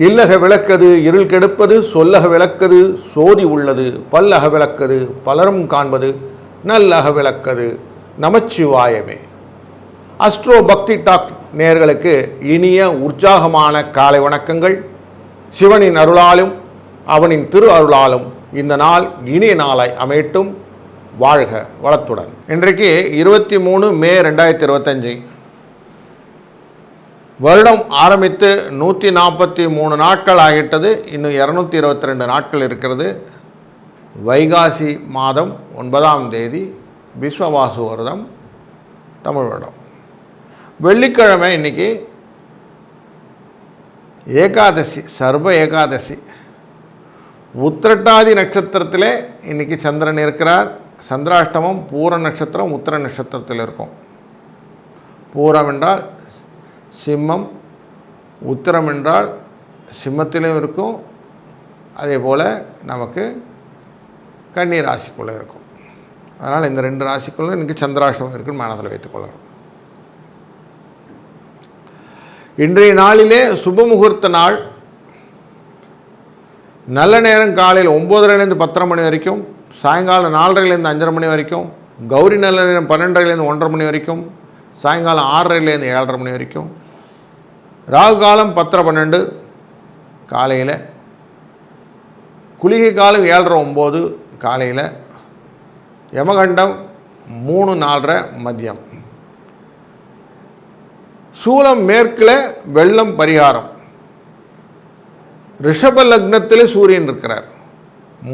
இல்லக விளக்கது இருள் கெடுப்பது, சொல்லக விளக்கது சோதி உள்ளது, பல்லக விளக்கது பலரும் காண்பது, நல்லக விளக்கது நமச்சிவாயமே. அஸ்ட்ரோ பக்தி டாக் நேயர்களுக்கு இனிய உற்சாகமான காலை வணக்கங்கள். சிவனின் அருளாலும் அவனின் திரு அருளாலும் இந்த நாள் இனிய நாளாய் அமையட்டும். வாழ்க வளத்துடன். இன்றைக்கு 23 மே 2025. வருடம் ஆரம்பித்து 143 நாட்கள் ஆகிட்டது. இன்னும் 222 நாட்கள் இருக்கிறது. வைகாசி மாதம் 9ஆம் தேதி விஸ்வவாசு வருடம், தமிழ் வருடம். வெள்ளிக்கிழமை இன்னைக்கு ஏகாதசி, சர்வ ஏகாதசி. உத்திரட்டாதி நட்சத்திரத்திலே இன்னைக்கு சந்திரன் இருக்கிறார். சந்திராஷ்டமம் பூர நட்சத்திரம் உத்திர நட்சத்திரத்தில் இருக்கும். பூரம் என்றால் சிம்மம், உத்திரம் என்றால் சிம்மத்திலும் இருக்கும். அதே போல் நமக்கு கன்னி ராசிக்குள்ளே இருக்கும். அதனால் இந்த 2 ராசிக்குள்ளே இன்றைக்கி சந்திராஷ்டமம் இருக்குன்னு மனதில் வைத்துக்கொள்ளலாம். இன்றைய நாளிலே சுபமுகூர்த்த நாள். நல்ல நேரம் காலையில் 9:30 10:30 மணி வரைக்கும், சாயங்காலம் 4:30 5:30 மணி வரைக்கும், கௌரி நல்ல நேரம் 12:30 1:30 மணி வரைக்கும், சாயங்காலம் 6:30 7:30 மணி வரைக்கும், ராகு காலம் 10:12 காலையில், குளிகை காலம் 7:30 9 காலையில், யமகண்டம் 3 4:30 மதியம். சூலம் மேற்கில் வெள்ளம் பரிகாரம். ரிஷப லக்னத்தில் சூரியன் இருக்கிறார்.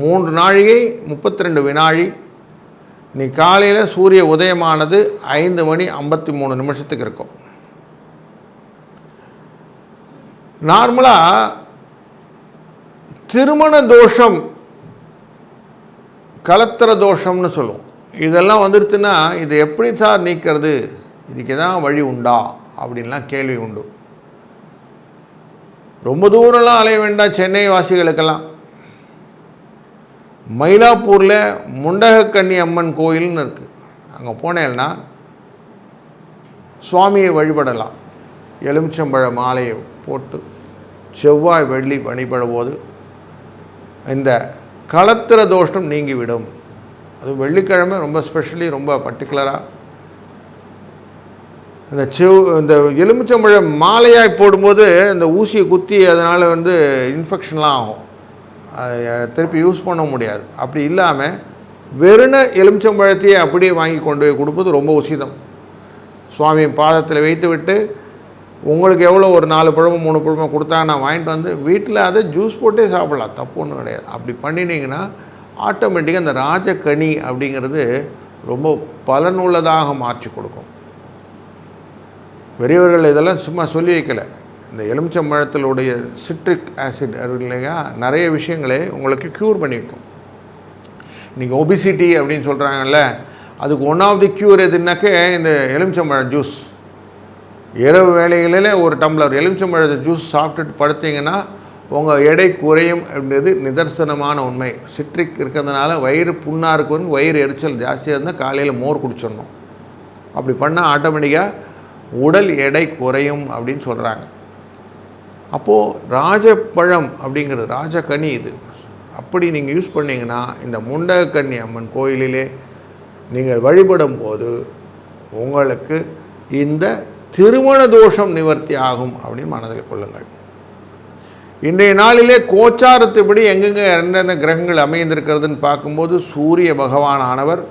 3 நாழிகை 32 வினாழி. இன்னைக்கு காலையில் சூரிய உதயமானது 5:53 இருக்கும். நார்மலாக திருமண தோஷம், கலத்திர தோஷம்னு சொல்லுவோம். இதெல்லாம் வந்துடுத்துன்னா இது எப்படி சார் நீக்கிறது, இதுக்கு எதாவது வழி உண்டா அப்படின்லாம் கேள்வி உண்டு. ரொம்ப தூரம்லாம் அலைய வேண்டாம். சென்னை வாசிகளுக்கெல்லாம் மயிலாப்பூரில் முண்டகக்கன்னி அம்மன் கோயில்னு இருக்குது. அங்கே போனேன்னா சுவாமியை வழிபடலாம். எலுமிச்சம்பழ மாலையை போட்டு செவ்வாய் வெள்ளி வழிபடும்போது இந்த களத்திர தோஷம் நீங்கிவிடும். அது வெள்ளிக்கிழமை ரொம்ப ஸ்பெஷலி, ரொம்ப பர்டிகுலராக இந்த எலுமிச்சம்பழ மாலையாய் போடும்போது இந்த ஊசியை குத்தி அதனால் இன்ஃபெக்ஷன்லாம் ஆகும். திருப்பி யூஸ் பண்ண முடியாது. அப்படி இல்லாமல் வெறுன எலுமிச்சம்பழத்தையே அப்படியே வாங்கி கொண்டு போய் கொடுப்பது ரொம்ப உசிதம். சுவாமி பாதத்தில் வைத்து விட்டு உங்களுக்கு எவ்வளோ ஒரு 4 பழமோ 3 பழமோ கொடுத்தா நான் வாங்கிட்டு வந்து வீட்டில் அதை ஜூஸ் போட்டே சாப்பிடலாம், தப்பு ஒன்றும் கிடையாது. அப்படி பண்ணினீங்கன்னா ஆட்டோமேட்டிக்காக அந்த ராஜக்கனி அப்படிங்கிறது ரொம்ப பலனுள்ளதாக மாற்றி கொடுக்கும். பெரியவர்கள் இதெல்லாம் சும்மா சொல்லி வைக்கலை. இந்த எலுமிச்சம்பழத்தினுடைய சிட்ரிக் ஆசிட் இல்லையா, நிறைய விஷயங்களே உங்களுக்கு க்யூர் பண்ணி வைக்கும். இன்றைக்கி ஒபிசிட்டி அப்படின்னு சொல்கிறாங்கல்ல, அதுக்கு ஒன் ஆஃப் தி க்யூர் எதுனாக்க இந்த எலுமிச்சம்பழம் ஜூஸ். இரவு வேளைகளில் ஒரு டம்ளர் எலுமிச்சம்பழத்தை ஜூஸ் சாப்பிட்டுட்டு படுத்திங்கன்னா உங்கள் எடை குறையும் அப்படின்றது நிதர்சனமான உண்மை. சிட்ரிக் இருக்கிறதுனால வயிறு புண்ணாக இருக்கும், வயிறு எரிச்சல் ஜாஸ்தியாக இருந்தால் காலையில் மோர் குடிச்சிடணும். அப்படி பண்ணால் ஆட்டோமேட்டிக்காக உடல் எடை குறையும் அப்படின்னு சொல்கிறாங்க. அப்போது ராஜப்பழம் அப்படிங்கிறது ராஜக்கனி இது. அப்படி நீங்கள் யூஸ் பண்ணிங்கன்னா இந்த முண்டகக்கன்னி அம்மன் கோயிலிலே நீங்கள் வழிபடும் போது உங்களுக்கு இந்த திருமண தோஷம் நிவர்த்தி ஆகும் அப்படின்னு மனதில் கொள்ளுங்கள். இன்றைய நாளிலே கோச்சாரத்துப்படி எங்கெங்கே எந்தெந்த கிரகங்கள் அமைந்திருக்கிறதுன்னு பார்க்கும்போது சூரிய பகவானானவர்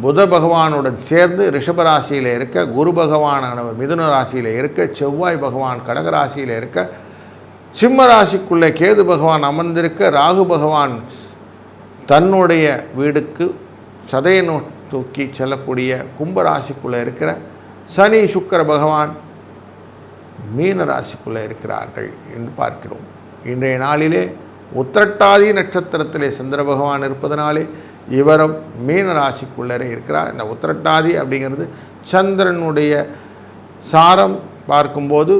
புத பகவானுடன் சேர்ந்து ரிஷபராசியில் இருக்க, குரு பகவானானவர் மிதுன ராசியில் இருக்க, செவ்வாய் பகவான் கடகராசியில் இருக்க, சிம்ம ராசிக்குள்ளே கேது பகவான் அமர்ந்திருக்க, ராகு பகவான் தன்னுடைய வீடுக்கு சதையை தூக்கி செல்லக்கூடிய கும்பராசிக்குள்ளே இருக்கிற, சனி சுக்கிர பகவான் மீன ராசிக்குள்ளே இருக்கிறார்கள் என்று பார்க்கிறோம். இன்றைய நாளிலே உத்திரட்டாதி நட்சத்திரத்திலே சந்திர பகவான் இருப்பதனாலே இவரும் மீன ராசிக்குள்ளே இருக்கிறார். இந்த உத்திரட்டாதி அப்படிங்கிறது சந்திரனுடைய சாரம் பார்க்கும்போது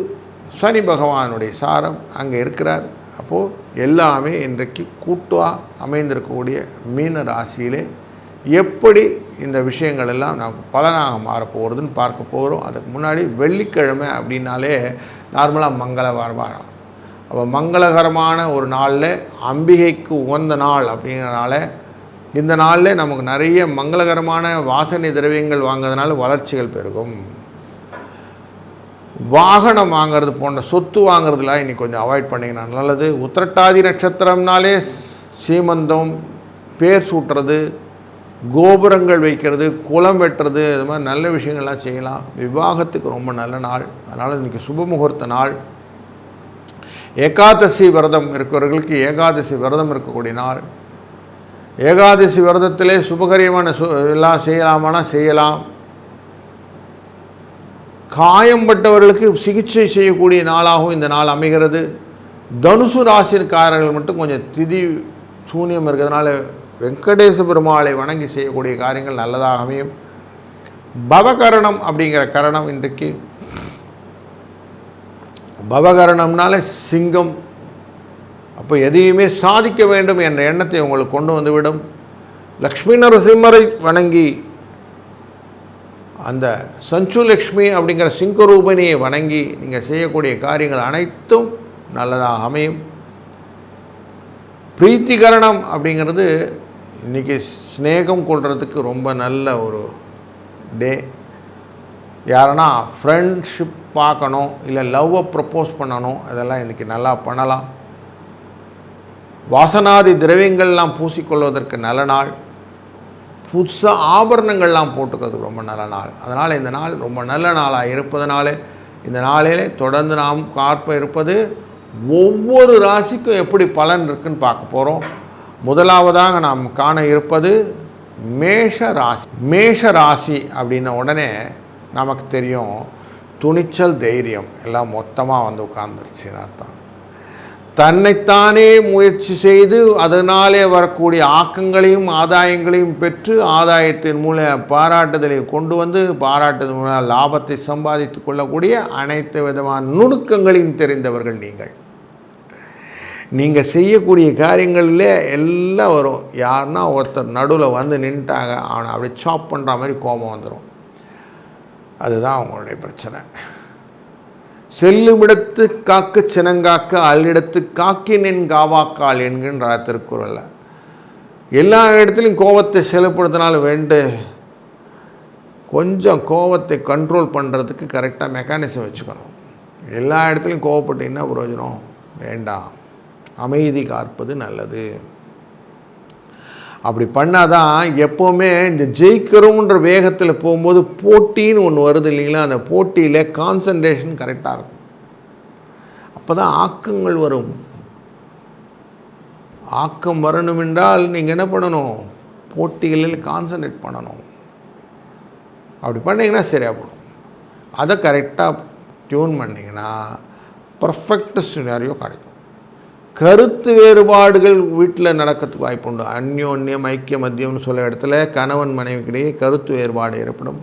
சனி பகவானுடைய சாரம் அங்கே இருக்கிறார். அப்போது எல்லாமே இன்றைக்கு கூட்டாக அமைந்திருக்கக்கூடிய மீன ராசியிலே எப்படி இந்த விஷயங்கள் எல்லாம் நமக்கு பலனாக மாறப்போகிறதுன்னு பார்க்க போகிறோம். அதுக்கு முன்னாடி வெள்ளிக்கிழமை அப்படின்னாலே நார்மலாக மங்களவாரம். அப்போ மங்களகரமான ஒரு நாளில் அம்பிகைக்கு உகந்த நாள் அப்படிங்கிறனால இந்த நாளில் நமக்கு நிறைய மங்களகரமான வாசனை திரவியங்கள் வாங்கிறதுனால வளர்ச்சிகள் பெருகும். வாகனம் வாங்கிறது போன்ற சொத்து வாங்கிறதுலாம் இன்றைக்கி கொஞ்சம் அவாய்ட் பண்ணிங்கன்னா நல்லது. உத்திரட்டாதி நட்சத்திரம்னாலே சீமந்தம், பேர் சூட்டுறது, கோபுரங்கள் வைக்கிறது, குளம் வெட்டுறது, இது மாதிரி நல்ல விஷயங்கள்லாம் செய்யலாம். விவாகத்துக்கு ரொம்ப நல்ல நாள். அதனால் இன்றைக்கி சுபமுகூர்த்த நாள். ஏகாதசி விரதம் இருக்கிறவர்களுக்கு ஏகாதசி விரதம் இருக்கக்கூடிய நாள். ஏகாதசி விரதத்திலே சுபகரியமான எல்லாம் செய்யலாமானா செய்யலாம். காயம்பட்டவர்களுக்கு சிகிச்சை செய்யக்கூடிய நாளாகவும் இந்த நாள் அமைகிறது. தனுசு ராசிக்காரர்கள் மட்டும் கொஞ்சம் திதி சூன்யம் இருக்கிறதுனால வெங்கடேச பெருமாளை வணங்கி செய்யக்கூடிய காரியங்கள் நல்லதாக அமையும். பவகரணம் அப்படிங்கிற கரணம் இன்றைக்கு பவகரணம்னால சிங்கம். அப்போ எதையுமே சாதிக்க வேண்டும் என்ற எண்ணத்தை உங்களுக்கு கொண்டு வந்துவிடும். லக்ஷ்மி நரசிம்மரை வணங்கி அந்த சஞ்சு லக்ஷ்மி அப்படிங்கிற சிங்கரூபிணியை வணங்கி நீங்கள் செய்யக்கூடிய காரியங்கள் அனைத்தும் நல்லதாக அமையும். பிரீத்திகரணம் அப்படிங்கிறது இன்றைக்கி ஸ்நேகம் கொள்றதுக்கு ரொம்ப நல்ல ஒரு டே. யாருன்னா ஃப்ரெண்ட்ஷிப் பார்க்கணும், இல்லை லவ்வை ப்ரப்போஸ் பண்ணணும், அதெல்லாம் இன்றைக்கி நல்லா பண்ணலாம். வாசனாதி திரவியங்கள்லாம் பூசிக்கொள்வதற்கு நல்ல நாள். புதுசாக ஆபரணங்கள்லாம் போட்டுக்கிறதுக்கு ரொம்ப நல்ல நாள். அதனால் இந்த நாள் ரொம்ப நல்ல நாளாக இருப்பதனாலே இந்த நாளிலே தொடர்ந்து நாம் பார்ப்ப இருப்பது ஒவ்வொரு ராசிக்கும் எப்படி பலன் இருக்குன்னு பார்க்க போகிறோம். முதலாவதாக நாம் காண இருப்பது மேஷ ராசி. மேஷ ராசி அப்படின்ன உடனே நமக்கு தெரியும் துணிச்சல், தைரியம் எல்லாம் மொத்தமாக வந்து உட்கார்ந்துருச்சுன்னு அர்த்தம். தன்னைத்தானே முயற்சி செய்து அதனாலே வரக்கூடிய ஆக்கங்களையும் ஆதாயங்களையும் பெற்று ஆதாயத்தின் மூலம் பாராட்டுதலை கொண்டு வந்து பாராட்டுதல் மூலம் லாபத்தை சம்பாதித்து கொள்ளக்கூடிய அனைத்து விதமான நுணுக்கங்களையும் தெரிந்தவர்கள் நீங்கள் செய்யக்கூடிய காரியங்களில் எல்லாம் வரும். யாருன்னா ஒருத்தர் நடுவில் வந்து நின்ட்டாங்க, அவனை அப்படி சாப் பண்ணுற மாதிரி கோபம் வந்துடும். அதுதான் அவங்களுடைய பிரச்சனை. செல்லுமிடத்து காக்க சினங்காக்க அல்லிடத்து காக்கினின் காவாக்கால் என்கின்ற திருக்குறள். எல்லா இடத்துலையும் கோபத்தை செலுப்படுத்தினாலும் கொஞ்சம் கோபத்தை கண்ட்ரோல் பண்ணுறதுக்கு கரெக்டாக மெக்கானிசம் வச்சுக்கணும். எல்லா இடத்துலையும் கோவப்பட்டு என்ன பிரயோஜனம்? வேண்டாம், அமைதி காற்பது நல்லது. அப்படி பண்ணாதான் எப்போவுமே இந்த ஜெயிக்கிறோன்ற வேகத்தில் போகும்போது போட்டின்னு ஒன்று வருது இல்லைங்களா, அந்த போட்டியில் கான்சன்ட்ரேஷன் கரெக்டாக இருக்கும். அப்போ தான் ஆக்கங்கள் வரும். ஆக்கம் வரணும் என்றால் நீங்கள் என்ன பண்ணணும்? போட்டிகளில் கான்சன்ட்ரேட் பண்ணணும். அப்படி பண்ணிங்கன்னா சரியாக போடும். அதை கரெக்டாக டியூன் பண்ணிங்கன்னா பர்ஃபெக்ட் சினாரியோ கிடைக்கும். கருத்து வேறுபாடுகள் வீட்டில் நடக்கிறதுக்கு வாய்ப்பு உண்டு. அந்யோன்யம், ஐக்கிய மத்தியம்னு சொல்ல இடத்துல கணவன் மனைவிக்கிடையே கருத்து வேறுபாடு ஏற்படும்.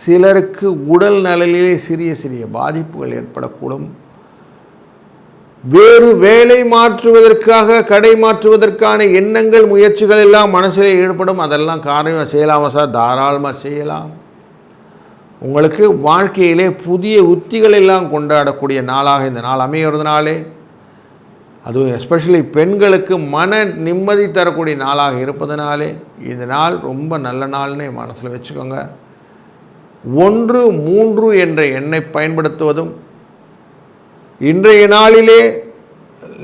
சிலருக்கு உடல் நலனிலே சிறிய சிறிய பாதிப்புகள் ஏற்படக்கூடும். வேறு வேலை மாற்றுவதற்காக கடை மாற்றுவதற்கான எண்ணங்கள், முயற்சிகள் எல்லாம் மனசில் ஈடுபடும். அதெல்லாம் காரியம் செய்யலாமா சார்? தாராளமாக செய்யலாம். உங்களுக்கு வாழ்க்கையிலே புதிய உத்திகள் எல்லாம் கொண்டாடக்கூடிய நாளாக இந்த நாள் அமைகிறதுனாலே, அதுவும் எஸ்பெஷலி பெண்களுக்கு மன நிம்மதி தரக்கூடிய நாளாக இருப்பதனாலே இந்த நாள் ரொம்ப நல்ல நாள்னு மனசில் வச்சுக்கோங்க. 1, 3 என்ற எண்ணை பயன்படுத்துவதும், இன்றைய நாளிலே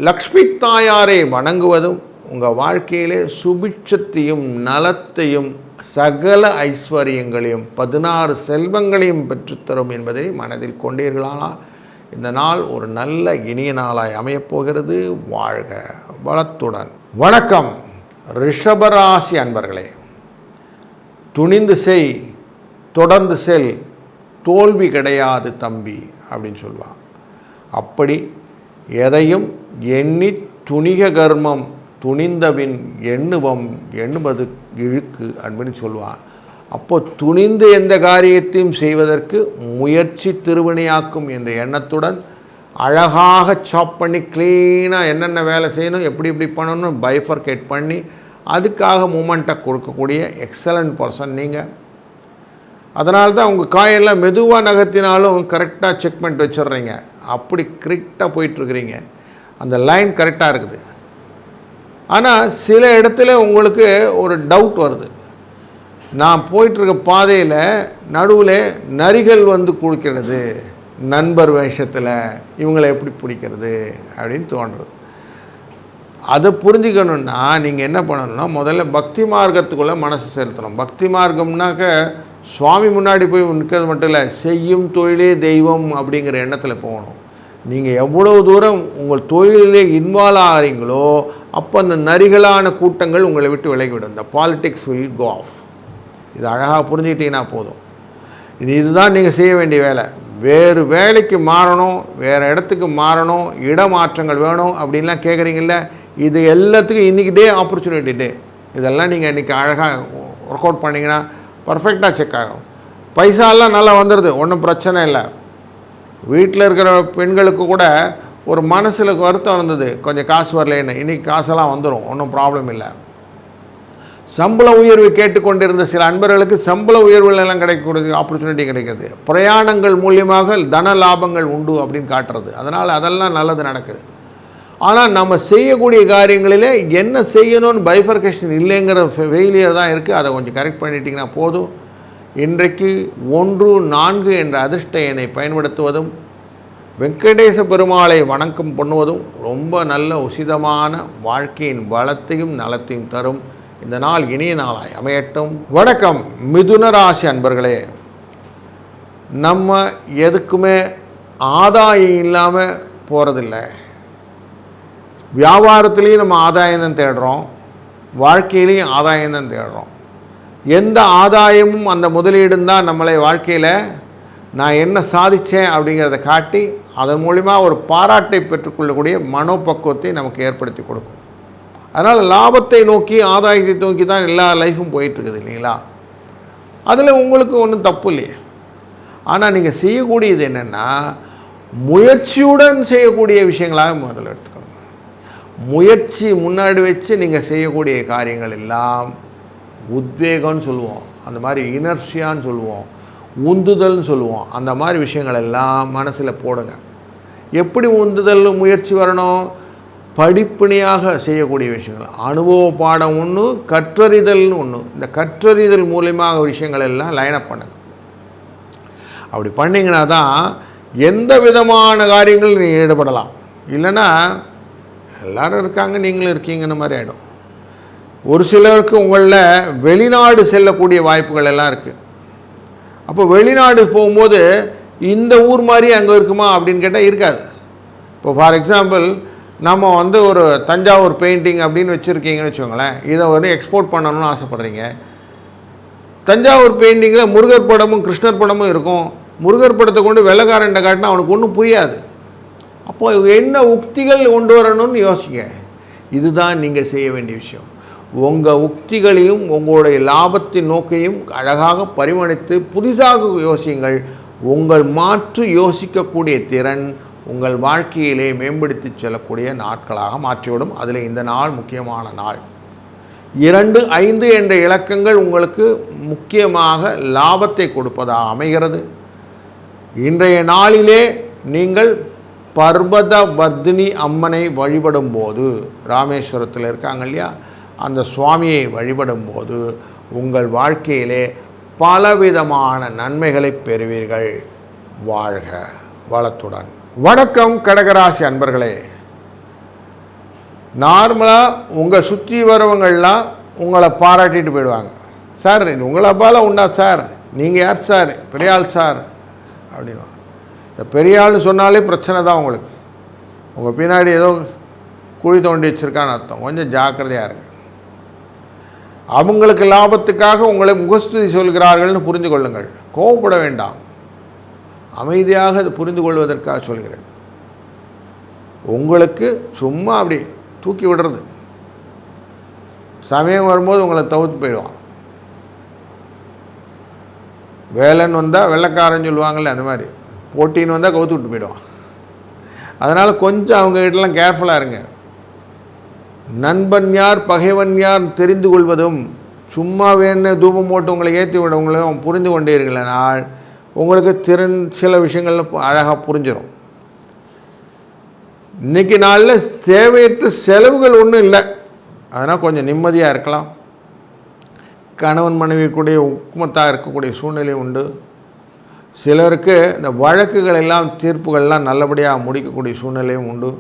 லக்ஷ்மி தாயாரை வணங்குவதும் உங்கள் வாழ்க்கையிலே சுபிட்சத்தையும் நலத்தையும் சகல ஐஸ்வர்யங்களையும் 16 செல்வங்களையும் பெற்றுத்தரும் என்பதை மனதில் கொண்டீர்களானால் இந்த நாள் ஒரு நல்ல இனிய நாளாய் அமையப்போகிறது. வாழ்க வளத்துடன். வணக்கம் ரிஷபராசி அன்பர்களே. துணிந்து செய், தொடர்ந்து செல், தோல்வி கிடையாது தம்பி அப்படின்னு சொல்லுவான். அப்படி எதையும் எண்ணி துணிக கர்மம், துணிந்தபின் எண்ணுவம் எண்ணுவது இழுக்கு அப்படின்னு சொல்லுவான். அப்போ துணிந்து எந்த காரியத்தையும் செய்வதற்கு முயற்சி திருவினையாக்கும் என்ற எண்ணத்துடன் அழகாக சாப் பண்ணி க்ளீனாக என்னென்ன வேலை செய்யணும், எப்படி இப்படி பண்ணணும் பைஃபர்கேட் பண்ணி அதுக்காக மூமெண்ட்டை கொடுக்கக்கூடிய எக்ஸலண்ட் பர்சன் நீங்கள். அதனால தான் உங்கள் காயெல்லாம் மெதுவாக நகர்த்தினாலும் கரெக்டாக செக் பண்ணிட்டு வச்சிடுறீங்க. அப்படி கரெக்டாக போயிட்டுருக்குறீங்க. அந்த லைன் கரெக்டாக இருக்குது. ஆனால் சில இடத்துல உங்களுக்கு ஒரு டவுட் வருது. நான் போயிட்டுருக்க பாதையில் நடுவில் நரிகள் வந்து குளிக்கிறது, நண்பர் வேஷத்தில் இவங்களை எப்படி பிடிக்கிறது அப்படின்னு தோன்றுறது. அதை புரிஞ்சுக்கணுன்னா நீங்கள் என்ன பண்ணணும்னா, முதல்ல பக்தி மார்க்கத்துக்குள்ளே மனசு செலுத்தணும். பக்தி மார்க்கம்னாக்க சுவாமி முன்னாடி போய் நிற்கிறது மட்டும் இல்லை, செய்யும் தொழிலே தெய்வம் அப்படிங்கிற எண்ணத்தில் போகணும். நீங்கள் எவ்வளோ தூரம் உங்கள் தொழிலே இன்வால்வ் ஆகிறீங்களோ அப்போ அந்த நரிகளான கூட்டங்கள் உங்களை விட்டு விலகிவிடும். இந்த பாலிடிக்ஸ் வில் கோ ஆஃப். இது அழகாக புரிஞ்சுக்கிட்டீங்கன்னா போதும். இதுதான் நீங்கள் செய்ய வேண்டிய வேலை. வேறு வேலைக்கு மாறணும், வேறு இடத்துக்கு மாறணும், இடமாற்றங்கள் வேணும் அப்படின்லாம் கேட்குறீங்கள, இது எல்லாத்துக்கும் இன்றைக்கி டே ஆப்பர்ச்சுனிட்டி டே. இதெல்லாம் நீங்கள் இன்றைக்கி அழகாக ஒர்க் அவுட் பண்ணிங்கன்னா பர்ஃபெக்டாக செக் ஆகும். பைசாலாம் நல்லா வந்துடுது, ஒன்றும் பிரச்சனை இல்லை. வீட்டில் இருக்கிற பெண்களுக்கு கூட ஒரு மனசில் வருத்தம் இருந்தது, கொஞ்சம் காசு வரலேன்னு. இன்றைக்கி காசெல்லாம் வந்துடும், ஒன்றும் ப்ராப்ளம் இல்லை. சம்பள உயர்வு கேட்டுக்கொண்டிருந்த சில அன்பர்களுக்கு சம்பள உயர்வுகளெல்லாம் கிடைக்கக்கூடிய ஆப்பர்ச்சுனிட்டி கிடைக்கிது. பிரயாணங்கள் மூலியமாக தன லாபங்கள் உண்டு அப்படின்னு காட்டுறது. அதனால் அதெல்லாம் நல்லது நடக்குது. ஆனால் நம்ம செய்யக்கூடிய காரியங்களிலே என்ன செய்யணும்னு பைஃபர்கேஷன் இல்லைங்கிற ஃபெயிலியர் தான் இருக்குது. அதை கொஞ்சம் கரெக்ட் பண்ணிட்டீங்கன்னா போதும். இன்றைக்கு 1-4 என்ற அதிர்ஷ்ட எண்ணை பயன்படுத்துவதும் வெங்கடேச பெருமாளை வணக்கம் பண்ணுவதும் ரொம்ப நல்ல உசிதமான வாழ்க்கையின் பலத்தையும் நலத்தையும் தரும். இந்த நாள் இனிய நாளாய் அமையட்டும். வணக்கம் மிதுன ராசி அன்பர்களே. நம்ம எதுக்குமே ஆதாயம் இல்லாமல் போகிறதில்லை. வியாபாரத்துலேயும் நம்ம ஆதாயம்தான் தேடுறோம், வாழ்க்கையிலையும் ஆதாயம்தான் தேடுறோம். எந்த ஆதாயமும் அந்த முதலீடும் தான் நம்மளை வாழ்க்கையில் நான் என்ன சாதித்தேன் அப்படிங்கிறத காட்டி அதன் மூலிமா ஒரு பாராட்டை பெற்றுக்கொள்ளக்கூடிய மனோபக்குவத்தை நமக்கு ஏற்படுத்தி கொடுக்கும். அதனால் லாபத்தை நோக்கி ஆதாயத்தை நோக்கி தான் எல்லா லைஃப்பும் போயிட்டுருக்குது இல்லைங்களா? அதில் உங்களுக்கு ஒன்றும் தப்பு இல்லையே. ஆனால் நீங்கள் செய்யக்கூடியது என்னென்னா, முயற்சியுடன் செய்யக்கூடிய விஷயங்களாக முதல்ல எடுத்துக்கணும். முயற்சி முன்னாடி வச்சு நீங்கள் செய்யக்கூடிய காரியங்கள் எல்லாம் உத்வேகம்னு சொல்லுவோம், அந்த மாதிரி இனர்ஷியான்னு சொல்லுவோம், உந்துதல்னு சொல்லுவோம். அந்த மாதிரி விஷயங்கள் எல்லாம் மனசில் போடுங்க. எப்படி உந்துதல் முயற்சி வரணும்? படிப்பினையாக செய்யக்கூடிய விஷயங்கள். அனுபவ பாடம் ஒன்று, கற்றறிதல்னு ஒன்று. இந்த கற்றறிதல் மூலியமாக விஷயங்கள் எல்லாம் லைனப் பண்ணுங்க. அப்படி பண்ணிங்கன்னா தான் எந்த விதமான காரியங்கள் நீங்கள் ஈடுபடலாம். இல்லைன்னா எல்லோரும் இருக்காங்க, நீங்களும் இருக்கீங்கன்னு மாதிரி ஆகிடும். ஒரு சிலருக்கு உங்களில் வெளிநாடு செல்லக்கூடிய வாய்ப்புகள் எல்லாம் இருக்குது. அப்போ வெளிநாடு போகும்போது இந்த ஊர் மாதிரி அங்கே இருக்குமா அப்படின்னு கேட்டால் இருக்காது. இப்போ ஃபார் எக்ஸாம்பிள் நம்ம வந்து ஒரு தஞ்சாவூர் பெயிண்டிங் அப்படின்னு வச்சுருக்கீங்கன்னு வச்சுக்கோங்களேன். இதை வந்து எக்ஸ்போர்ட் பண்ணணும்னு ஆசைப்பட்றீங்க. தஞ்சாவூர் பெயிண்டிங்கில் முருகர் படமும் கிருஷ்ணர் படமும் இருக்கும். முருகர் படத்தை கொண்டு வெள்ளைக்காரன்ட்ட காட்டினா அவனுக்கு ஒன்றும் புரியாது. அப்போ என்ன உக்திகள் கொண்டு வரணும்னு யோசிங்க. இதுதான் நீங்கள் செய்ய வேண்டிய விஷயம். உங்கள் உக்திகளையும் உங்களுடைய லாபத்தின் நோக்கையும் அழகாக பரிமாணித்து புதிதாக யோசியுங்கள். உங்கள் மாற்று யோசிக்கக்கூடிய திறன் உங்கள் வாழ்க்கையிலே மேம்படுத்தி செல்லக்கூடிய நாட்களாக மாற்றிவிடும். அதில் இந்த நாள் முக்கியமான நாள். 2, 5 என்ற இலக்கங்கள் உங்களுக்கு முக்கியமாக லாபத்தை கொடுப்பதாக அமைகிறது. இன்றைய நாளிலே நீங்கள் பர்வத வர்தினி அம்மனை வழிபடும் போது, ராமேஸ்வரத்தில் இருக்காங்க இல்லையா, அந்த சுவாமியை வழிபடும் போது உங்கள் வாழ்க்கையிலே பலவிதமான நன்மைகளை பெறுவீர்கள். வாழ்க வளத்துடன். வணக்கம் கடகராசி அன்பர்களே. நார்மலாக உங்கள் சுற்றி வரவங்கள்லாம் உங்களை பாராட்டிட்டு போயிடுவாங்க. சார் உங்களை போல உண்டா சார், நீங்கள் யார் சார், பெரியாள் சார் அப்படின்வாங்க. இந்த பெரியாள்னு சொன்னாலே பிரச்சனை தான் உங்களுக்கு. உங்கள் பின்னாடி ஏதோ குழி தோண்டி வச்சுருக்கான்னு அர்த்தம். கொஞ்சம் ஜாக்கிரதையாக இருங்க. அவங்களுக்கு லாபத்துக்காக உங்களை முகஸ்துதி சொல்கிறார்கள்னு புரிந்து கொள்ளுங்கள். கோவப்பட வேண்டாம், அமைதியாக அது புரிந்து கொள்வதற்காக சொல்கிறேன். உங்களுக்கு சும்மா அப்படி தூக்கி விடுறது, சமயம் வரும்போது உங்களை தவிர்த்து போயிடுவான். வேலைன்னு வந்தால் வெள்ளைக்காரன்னு சொல்லுவாங்கள்ல, அந்த மாதிரி போட்டின்னு வந்தால் கவுத்து விட்டு போயிடுவான். அதனால் கொஞ்சம் அவங்ககிட்டலாம் கேர்ஃபுல்லாக இருங்க. நண்பன் யார் பகைவன் யார் தெரிந்து கொள்வதும், சும்மா வேணும் தூபம் போட்டு உங்களை ஏற்றி விடவங்களும் புரிந்து கொண்டீர்களானால் உங்களுக்கு சில விஷயங்கள் அழகாக புரிஞ்சிடும். இன்றைக்கி நாளில் தேவையற்ற செலவுகள் ஒன்றும் இல்லை, அதனால் கொஞ்சம் நிம்மதியாக இருக்கலாம். கணவன் மனைவி கூடிய உக்குமத்தாக இருக்கக்கூடிய சூழ்நிலை உண்டு. சிலருக்கு இந்த வழக்குகள் எல்லாம் தீர்ப்புகள்லாம் நல்லபடியாக முடிக்கக்கூடிய சூழ்நிலையும் உண்டு.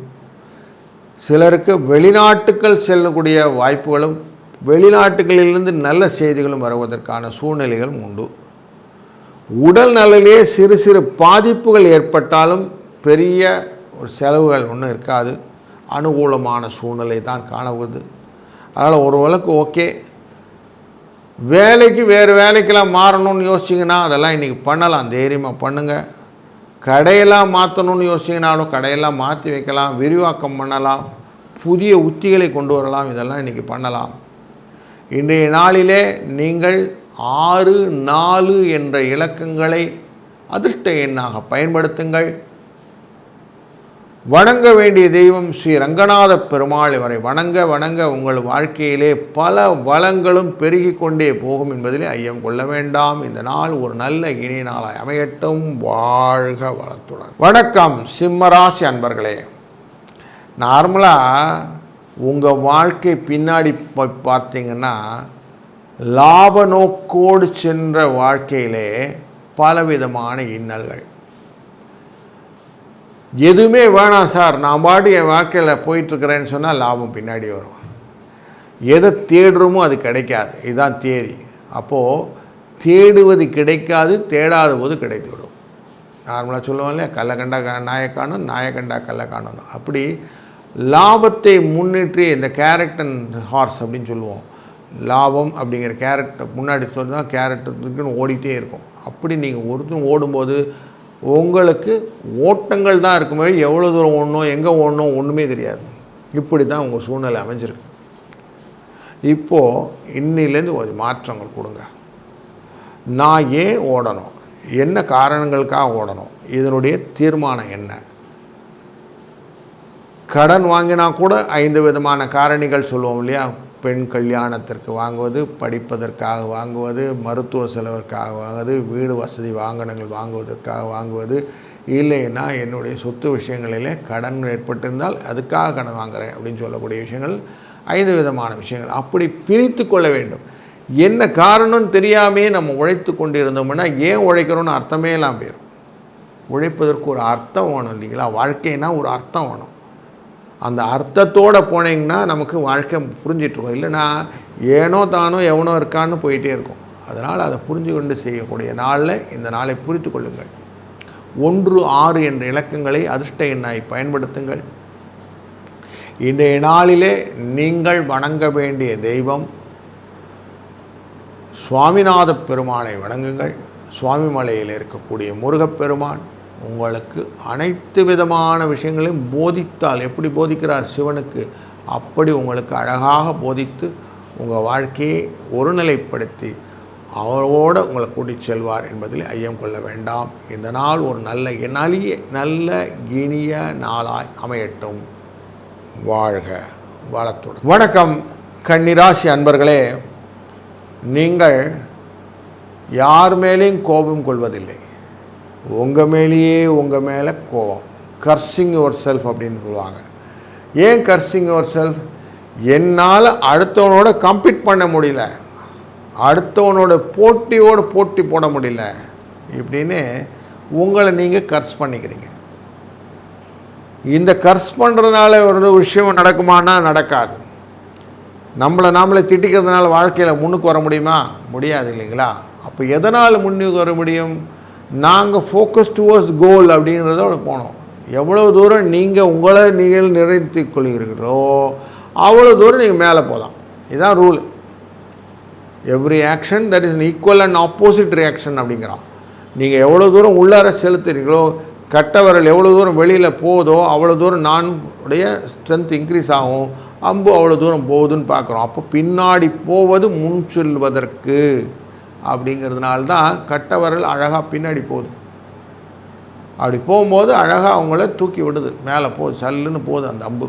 சிலருக்கு வெளிநாட்டுக்கள் செல்லக்கூடிய வாய்ப்புகளும் வெளிநாட்டுகளிலிருந்து நல்ல செய்திகளும் வருவதற்கான சூழ்நிலைகளும் உண்டு. உடல் நலனிலே சிறு சிறு பாதிப்புகள் ஏற்பட்டாலும் பெரிய ஒரு செலவுகள் ஒன்றும் இருக்காது. அனுகூலமான சூழ்நிலை தான் காணப்படுது. அதனால் ஒரு வழக்கு ஓகே. வேலைக்கு வேறு வேலைக்கெல்லாம் மாறணும்னு யோசிச்சிங்கன்னா அதெல்லாம் இன்றைக்கி பண்ணலாம், தைரியமாக பண்ணுங்கள். கடையெல்லாம் மாற்றணும்னு யோசிச்சிங்கனாலும் கடையெல்லாம் மாற்றி வைக்கலாம், விரிவாக்கம் பண்ணலாம், புதிய உத்திகளை கொண்டு வரலாம், இதெல்லாம் இன்றைக்கி பண்ணலாம். இன்றைய நாளிலே நீங்கள் 6, 4 என்ற இலக்கங்களை அதிர்ஷ்ட எண்ணாக பயன்படுத்துங்கள். வணங்க வேண்டிய தெய்வம் ஸ்ரீ ரங்கநாத பெருமாள். இவரை வணங்க வணங்க உங்கள் வாழ்க்கையிலே பல வளங்களும் பெருகி கொண்டே போகும் என்பதிலே ஐயம் கொள்ள வேண்டாம். இந்த நாள் ஒரு நல்ல இனிய நாளாய் அமையட்டும். வாழ்க வளத்துடன். வணக்கம் சிம்மராசி அன்பர்களே. நார்மலாக உங்கள் வாழ்க்கை பின்னாடி பார்த்தீங்கன்னா லாப நோக்கோடு சென்ற வாழ்க்கையிலே பலவிதமான இன்னல்கள். எதுவுமே வேணாம் சார், நான் பாட்டு என் வாழ்க்கையில் போயிட்டுருக்கிறேன்னு சொன்னால் லாபம் பின்னாடி வரும். எதை தேடுறோமோ அது கிடைக்காது, இதுதான் தியரி. அப்போது தேடுவது கிடைக்காது, தேடாத போது கிடைத்துவிடும். நார்மலாக சொல்லுவோம் இல்லையா, கல்லை கண்டா நாயை காணும், நாயை கண்டா கல்லை காணும். அப்படி லாபத்தை முன்னிட்டு இந்த கேரட் அண்ட் ஹார்ஸ் அப்படின்னு சொல்லுவோம். லாபம் அப்படிங்கிற கேரட் முன்னாடி சொன்னால் கேரட்டுக்குன்னு ஓடிட்டே இருக்கும். அப்படி நீங்கள் ஒருத்தரும் ஓடும்போது உங்களுக்கு ஓட்டங்கள் தான் இருக்குமே, எவ்வளோ தூரம் ஓடணும், எங்கே ஓடணும் ஒன்றுமே தெரியாது. இப்படி தான் உங்கள் சூழ்நிலை அமைஞ்சிருக்கு. இப்போது இன்னிலேருந்து ஒரு மாற்றங்கள் கொடுங்க. நான் ஏன் ஓடணும், என்ன காரணங்களுக்காக ஓடணும், இதனுடைய தீர்மானம் என்ன. கடன் வாங்கினா கூட 5 விதமான காரணிகள் சொல்லுவோம் இல்லையா. பெண் கல்யாணத்திற்கு வாங்குவது, படிப்பதற்காக வாங்குவது, மருத்துவ செலவிற்காக வாங்குவது, வீடு வசதி வாகனங்கள் வாங்குவதற்காக வாங்குவது, இல்லைன்னா என்னுடைய சொத்து விஷயங்களிலே கடன் ஏற்பட்டிருந்தால் அதுக்காக கடன் வாங்குகிறேன் அப்படின்னு சொல்லக்கூடிய விஷயங்கள் 5 விதமான விஷயங்கள். அப்படி பிரித்து கொள்ள வேண்டும். என்ன காரணம்னு தெரியாமே நம்ம உழைத்து கொண்டு இருந்தோம்னா ஏன் உழைக்கிறோன்னு அர்த்தமே எல்லாம் போயிடும். உழைப்பதற்கு ஒரு அர்த்தம் வேணும் இல்லைங்களா. வாழ்க்கைனா ஒரு அர்த்தம் வேணும். அந்த அர்த்தத்தோடு போனீங்கன்னா நமக்கு வாழ்க்கை புரிஞ்சிட்ருக்கோம். இல்லைனா ஏனோ தானோ எவனோ இருக்கான்னு போயிட்டே இருக்கும். அதனால் அதை புரிஞ்சு கொண்டு செய்யக்கூடிய நாளில் இந்த நாளை புரித்து கொள்ளுங்கள். 1, 6 என்ற இலக்கங்களை அதிர்ஷ்ட எண்ணாய் பயன்படுத்துங்கள். இன்றைய நாளிலே நீங்கள் வணங்க வேண்டிய தெய்வம் சுவாமிநாத பெருமானை வணங்குங்கள். சுவாமிமலையில் இருக்கக்கூடிய முருகப்பெருமான் உங்களுக்கு அனைத்து விதமான விஷயங்களையும் போதித்தால், எப்படி போதிக்கிறார் சிவனுக்கு அப்படி உங்களுக்கு அழகாக போதித்து உங்கள் வாழ்க்கையை ஒருநிலைப்படுத்தி அவரோடு உங்களை கூட்டிச் செல்வார் என்பதில் ஐயம் கொள்ள வேண்டாம். இந்த நாள் ஒரு நல்ல இனிய நாளாய் அமையட்டும். வாழ்க வளத்துடன். வணக்கம் கன்னிராசி அன்பர்களே. நீங்கள் யார் மேலேயும் கோபம் கொள்வதில்லை. உங்கள் மேலே கோபம். கர்சிங் யுவர் செல்ஃப் அப்படின்னு சொல்லுவாங்க. ஏன் கர்சிங் யுவர் செல்ஃப்? என்னால் அடுத்தவனோட கம்பீட் பண்ண முடியல, அடுத்தவனோட போட்டி போட முடியல இப்படின்னு உங்களை நீங்கள் கர்ஸ் பண்ணிக்கிறீங்க. இந்த கர்ஸ் பண்ணுறதுனால ஒரு விஷயம் நடக்குமானா நடக்காது. நாமளே திட்டிக்கிறதுனால வாழ்க்கையில் முன்னுக்கு வர முடியுமா? முடியாது இல்லைங்களா. அப்போ எதனால் முன்னுக்கு வர முடியும்? நாங்கள் ஃபோக்கஸ் டுவர்ட்ஸ் கோல் அப்படிங்கிறதோட போனோம். எவ்வளோ தூரம் நீங்கள் நிறைத்து கொள்கிறீர்களோ அவ்வளோ தூரம் நீங்கள் மேலே போகலாம். இதுதான் rule. Every action that is equal and opposite reaction அப்படிங்கிறான். நீங்கள் எவ்வளோ தூரம் உள்ளார செலுத்துறீங்களோ, கட்டவரல் எவ்வளோ தூரம் வெளியில் போதோ அவ்வளோ தூரம் நான் உடைய ஸ்ட்ரென்த் இன்க்ரீஸ் ஆகும், அம்பு அவ்வளோ தூரம் போகுதுன்னு பார்க்குறோம். அப்போ பின்னாடி போவது முன் செல்வதற்கு அப்படிங்கிறதுனால தான் கட்டவரல் அழகாக பின்னாடி போகுது. அப்படி போகும்போது அழகாக அவங்கள தூக்கி விடுது, மேலே போகுது, சல்லுன்னு போகுது அந்த அம்பு.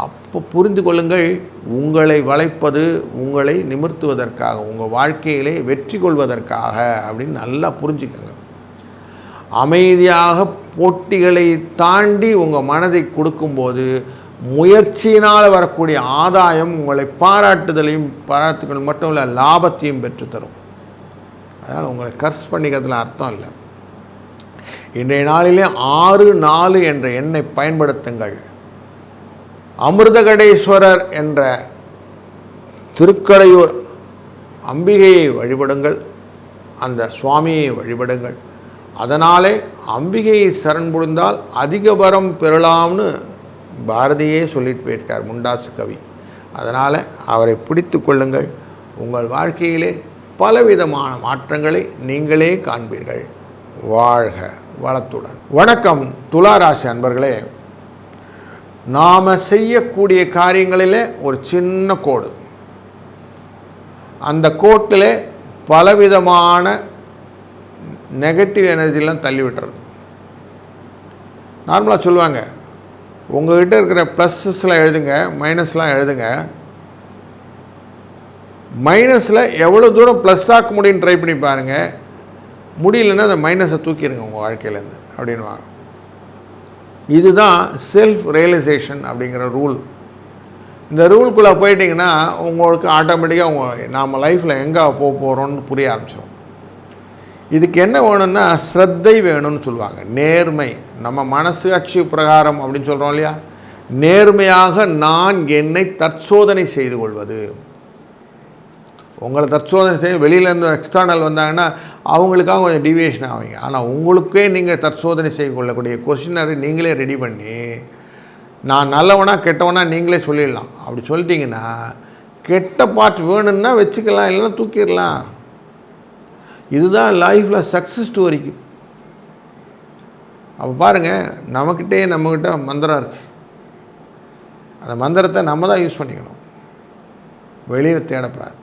அப்போ புரிந்து கொள்ளுங்கள், உங்களை வளைப்பது உங்களை நிமிர்த்துவதற்காக, உங்கள் வாழ்க்கையிலே வெற்றி கொள்வதற்காக அப்படின்னு நல்லா புரிஞ்சுக்கங்க. அமைதியாக போட்டிகளை தாண்டி உங்கள் மனதை கொடுக்கும்போது முயற்சியினால் வரக்கூடிய ஆதாயம் உங்களை பாராட்டுதல் மட்டும் இல்லை, லாபத்தையும் பெற்றுத்தரும். அதனால் உங்களை கர்ஸ் பண்ணிக்கிறதுல அர்த்தம் இல்லை. இன்றைய நாளிலே 6-4 என்ற எண்ணை பயன்படுத்துங்கள். அமிர்தகடேஸ்வரர் என்ற திருக்கடையூர் அம்பிகையை வழிபடுங்கள், அந்த சுவாமியை வழிபடுங்கள். அதனாலே அம்பிகையை சரண் புரிந்தால் அதிக வரம் பெறலாம்னு பாரதியே சொல்லிட்டு போயிருக்கார் முண்டாசு கவி. அதனால் அவரை பிடித்து கொள்ளுங்கள். உங்கள் வாழ்க்கையிலே பலவிதமான மாற்றங்களை நீங்களே காண்பீர்கள். வாழ்க வளத்துடன். வணக்கம் துளாராசி அன்பர்களே. நாம் செய்யக்கூடிய காரியங்களிலே ஒரு சின்ன கோடு, அந்த கோட்டில் பலவிதமான நெகட்டிவ் எனர்ஜிலாம் தள்ளி விட்டுறது. நார்மலாக சொல்லுவாங்க, உங்கள்கிட்ட இருக்கிற ப்ளஸ்ஸஸ்லாம் எழுதுங்க, மைனஸ்லாம் எழுதுங்க. மைனஸில் எவ்வளோ தூரம் ப்ளஸ் ஆக்க முடியும்னு ட்ரை பண்ணி பாருங்கள். முடியலன்னா அந்த மைனஸை தூக்கிடுங்க உங்கள் வாழ்க்கையிலேருந்து அப்படின்வாங்க. இதுதான் செல்ஃப் ரியலைசேஷன் அப்படிங்கிற ரூல். இந்த ரூல்குள்ளே போயிட்டிங்கன்னா உங்களுக்கு ஆட்டோமேட்டிக்காக நாம் லைஃப்பில் எங்கே போக போகிறோன்னு புரிய ஆரம்பிச்சிடும். இதுக்கு என்ன வேணும்னா ஸ்ரத்தை வேணும்னு சொல்லுவாங்க, நேர்மை. நம்ம மனசாட்சி பிரகாரம் அப்படின்னு சொல்கிறோம் இல்லையா, நேர்மையாக நான் என்னை தற்சோதனை செய்து கொள்வது. உங்களை தற்சோதனை செய்ய வெளியிலேருந்து எக்ஸ்டர்னல் வந்தாங்கன்னா அவங்களுக்காக கொஞ்சம் டிவியேஷன் ஆவீங்க. ஆனால் உங்களுக்கே நீங்கள் தற்சோதனை செய்து கொள்ளக்கூடிய கொஸ்டினரை நீங்களே ரெடி பண்ணி நான் நல்லவனா கெட்டவனா நீங்களே சொல்லிடலாம். அப்படி சொல்லிட்டீங்கன்னா கெட்ட பார்ட் வேணும்னா வச்சுக்கலாம், இல்லைன்னா தூக்கிடலாம். இதுதான் லைஃப்பில் சக்ஸஸ் ஸ்டோரிக்கு. அப்போ பாருங்கள், நம்மக்கிட்ட மந்திரம் இருக்குது. அந்த மந்திரத்தை நம்ம தான் யூஸ் பண்ணிக்கணும், வெளியில் தேடப்படாது.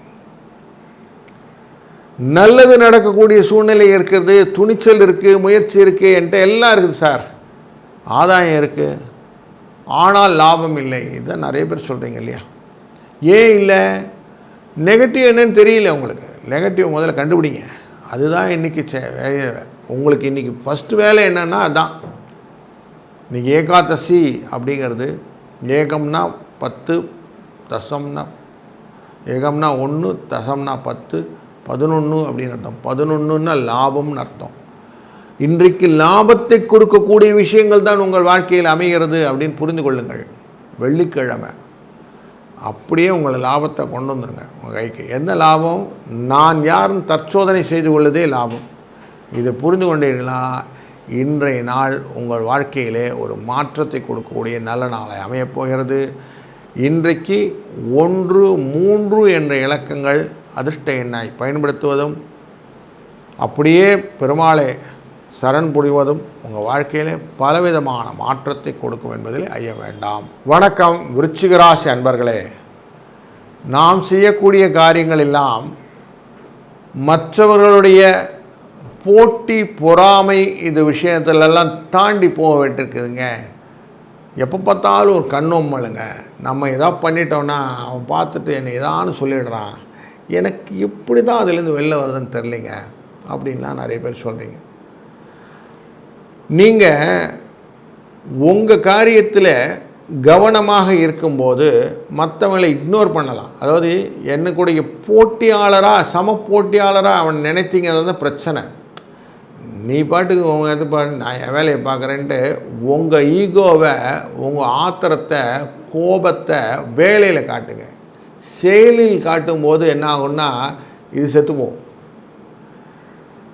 நல்லது நடக்கக்கூடிய சூழ்நிலை இருக்கிறது, துணிச்சல் இருக்குது, முயற்சி இருக்குது, என்கிட்ட எல்லாம் இருக்குது சார், ஆதாயம் இருக்குது, ஆனால் லாபம் இல்லை. இதுதான் நிறைய பேர் சொல்கிறீங்க இல்லையா. ஏன் இல்லை? நெகட்டிவ் என்னன்னு தெரியல உங்களுக்கு. நெகட்டிவ் முதல்ல கண்டுபிடிங்க. அதுதான் இன்றைக்கி உங்களுக்கு இன்றைக்கி ஃபஸ்ட்டு வேலை என்னென்னா அதுதான். இன்றைக்கி ஏகாதசி அப்படிங்கிறது, ஏகம்னா 10, தசம்னா ஏகம்னா 1, தசம்னா 10, 11 அப்படின்னு அர்த்தம். 11ன்னா லாபம்னு அர்த்தம். இன்றைக்கு லாபத்தை கொடுக்கக்கூடிய விஷயங்கள் தான் உங்கள் வாழ்க்கையில் அமைகிறது அப்படின்னு புரிந்து கொள்ளுங்கள். வெள்ளிக்கிழமை அப்படியே உங்களை லாபத்தை கொண்டு வந்துடுங்க உங்கள் கைக்கு. எந்த லாபம்? நான் யாரும் தற்சோதனை செய்து கொள்ளதே லாபம். இதை புரிந்து கொண்டீர்களா? இன்றைய நாள் உங்கள் வாழ்க்கையிலே ஒரு மாற்றத்தை கொடுக்கக்கூடிய நல்ல நாளை அமையப்போகிறது. இன்றைக்கு 1, 3 என்ற இலக்கங்கள் அதிர்ஷ்ட எண்ணாய் பயன்படுத்துவதும் அப்படியே பெருமாளை சரண் புரிவதும் உங்கள் வாழ்க்கையிலே பலவிதமான மாற்றத்தை கொடுக்கும் என்பதில் ஐய வேண்டாம். வணக்கம் விருச்சிக ராசி அன்பர்களே. நாம் செய்யக்கூடிய காரியங்கள் எல்லாம் மற்றவர்களுடைய போட்டி பொறாமை இது விஷயத்திலெல்லாம் தாண்டி போக வேண்டியிருக்குதுங்க. எப்போ பார்த்தாலும் ஒரு கண்ணோம்மலுங்க. நம்ம எதாவது பண்ணிட்டோன்னா அவன் பார்த்துட்டு என்னை எதான்னு சொல்லிடுறான், எனக்கு எப்படி தான் அதுலேருந்து வெளில வருதுன்னு தெரிலிங்க அப்படின்லாம் நிறைய பேர் சொல்கிறீங்க. நீங்கள் உங்கள் காரியத்தில் கவனமாக இருக்கும்போது மற்றவங்களை இக்னோர் பண்ணலாம். அதாவது என்னுடைய போட்டியாளராக சம போட்டியாளராக அவன் நினைத்தீங்க, அதுதான் பிரச்சனை. நீ பாட்டுக்கு உங்கள் இது நான் என் வேலையை பார்க்குறேன்ட்டு உங்கள் ஈகோவை, உங்கள் ஆத்திரத்தை, கோபத்தை வேலையில் காட்டுங்க. செயலில் காட்டும்போது என்ன ஆகும்னா இது செத்துப்போம்.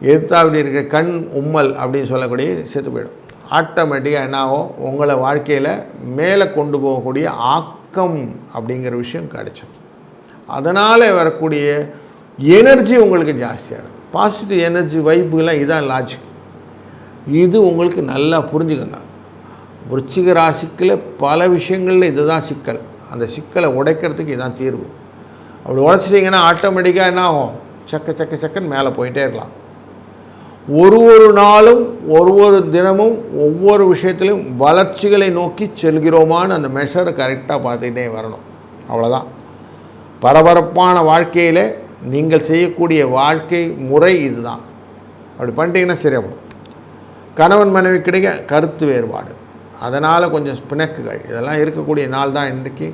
எதிர்த்தா அப்படி இருக்க கண் உம்மல் அப்படின்னு சொல்லக்கூடிய செத்து போயிடும். ஆட்டோமேட்டிக்காக என்ன ஆகும், உங்களை வாழ்க்கையில் மேலே கொண்டு போகக்கூடிய ஆக்கம் அப்படிங்கிற விஷயம் கிடைச்சிடும். அதனால் வரக்கூடிய எனர்ஜி உங்களுக்கு ஜாஸ்தியாகிடும். பாசிட்டிவ் எனர்ஜி வைப்புகள்லாம் இதான் லாஜிக். இது உங்களுக்கு நல்லா புரிஞ்சுக்கோங்க. விருச்சிக ராசிக்கில் பல விஷயங்களில் இதுதான் சிக்கல். அந்த சிக்கலை உடைக்கிறதுக்கு இதுதான் தீர்வு. அப்படி உடைச்சிட்டிங்கன்னா ஆட்டோமேட்டிக்காக என்ன ஆகும், சக்கன்னு மேலே போயிட்டே இருக்கலாம். ஒரு நாளும் ஒரு தினமும் ஒவ்வொரு விஷயத்திலும் வளர்ச்சிகளை நோக்கி செல்கிறோமான்னு அந்த மெஷரை கரெக்டாக பார்த்துக்கிட்டே வரணும். அவ்வளோதான். பரபரப்பான வாழ்க்கையில் நீங்கள் செய்யக்கூடிய வாழ்க்கை முறை இதுதான். அப்படி பண்ணிட்டீங்கன்னா சரியாகும். கணவன் மனைவிக்கிடையே கருத்து வேறுபாடு, அதனால் கொஞ்சம் பிணக்குகள் இதெல்லாம் இருக்கக்கூடிய நாள் தான் இன்றைக்கி.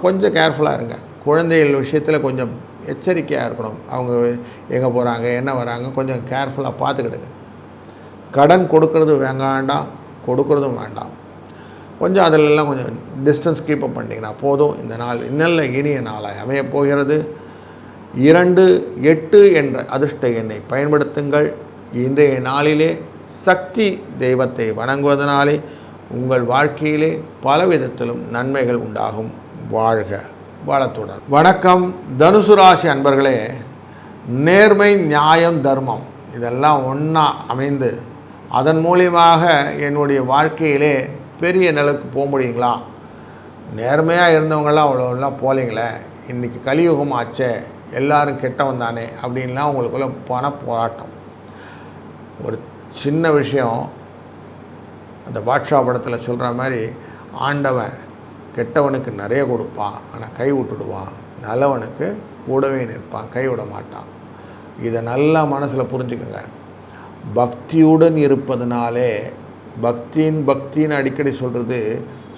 கொஞ்சம் கேர்ஃபுல்லாக இருங்க. குழந்தைகள் விஷயத்தில் கொஞ்சம் எச்சரிக்கையாக இருக்கணும். அவங்க எங்கே போகிறாங்க, என்ன வராங்க, கொஞ்சம் கேர்ஃபுல்லாக பார்த்துக்கிடுங்க. கடன் கொடுக்கறது வேண்டாம், கொடுக்குறதும் வேண்டாம். கொஞ்சம் அதிலெல்லாம் கொஞ்சம் டிஸ்டன்ஸ் கீப்பப் பண்ணிங்கன்னா போதும். இந்த நாள் இன்னல்ல இனிய நாளாக அமையப் போகிறது. 2-8 என்ற அதிர்ஷ்ட எண்ணை பயன்படுத்துங்கள். இன்றைய நாளிலே சக்தி தெய்வத்தை வணங்குவதனாலே உங்கள் வாழ்க்கையிலே பலவிதத்திலும் நன்மைகள் உண்டாகும். வாழ்க வளத்துடன். வணக்கம் தனுசு ராசி அன்பர்களே. நேர்மை, நியாயம், தர்மம் இதெல்லாம் ஒன்றா அமைந்து அதன் மூலியமாக என்னுடைய வாழ்க்கையிலே பெரிய நிலைக்கு போக முடியுங்களா? நேர்மையாக இருந்தவங்களாம் அவ்வளோலாம் போகலைங்களே. இன்றைக்கி கலியுகம் ஆச்சே, எல்லோரும் கெட்டவன் தானே அப்படின்லாம் உங்களுக்குள்ள பண போராட்டம். ஒரு சின்ன விஷயம், அந்த பாட்ஷா படத்தில் சொல்கிற மாதிரி, ஆண்டவன் கெட்டவனுக்கு நிறைய கொடுப்பான், ஆனால் கை விட்டுடுவான். நல்லவனுக்கு கூடவே நிற்பான், கைவிட மாட்டான். இதை நல்லா மனசில் புரிஞ்சுக்கோங்க. பக்தியுடன் இருப்பதனாலே, பக்தின்னு அடிக்கடி சொல்கிறது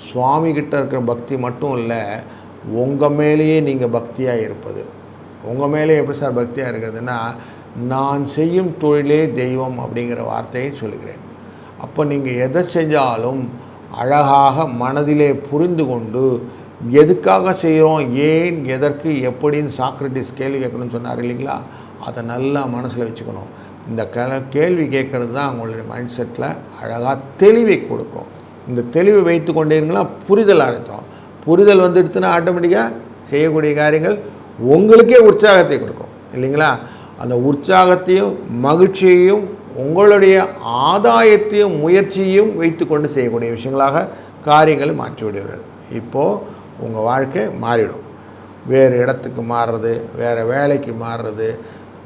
சுவாமிகிட்ட இருக்கிற பக்தி மட்டும் இல்லை, உங்கள் மேலேயே நீங்கள் பக்தியாக இருப்பது. உங்கள் மேலே எப்படி சார் பக்தியாக இருக்கிறதுனா, நான் செய்யும் தொழிலே தெய்வம் அப்படிங்கிற வார்த்தையை சொல்கிறேன். அப்போ நீங்கள் எதை செஞ்சாலும் அழகாக மனதிலே புரிந்து கொண்டு எதுக்காக செய்கிறோம், ஏன், எதற்கு, எப்படின்னு சாக்ரட்டிஸ் கேள்வி கேட்கணும்னு சொன்னார் இல்லைங்களா? அதை நல்லா மனசில் வச்சுக்கணும். இந்த கேள்வி கேட்குறது தான் உங்களுடைய மைண்ட் செட்டில் அழகாக தெளிவை கொடுக்கும். இந்த தெளிவை வைத்து கொண்டீங்கன்னா புரிதல் அடைத்தோம். புரிதல் வந்துடுத்துன்னா ஆட்டோமேட்டிக்காக செய்யக்கூடிய காரியங்கள் உங்களுக்கே உற்சாகத்தை கொடுக்கும் இல்லைங்களா? அந்த உற்சாகத்தையும் மகிழ்ச்சியையும் உங்களுடைய ஆதாயத்தையும் முயற்சியையும் வைத்து கொண்டு செய்யக்கூடிய விஷயங்களாக காரியங்களை மாற்றிவிடுவீர்கள். இப்போது உங்கள் வாழ்க்கை மாறிடும். வேறு இடத்துக்கு மாறுறது, வேறு வேலைக்கு மாறுறது,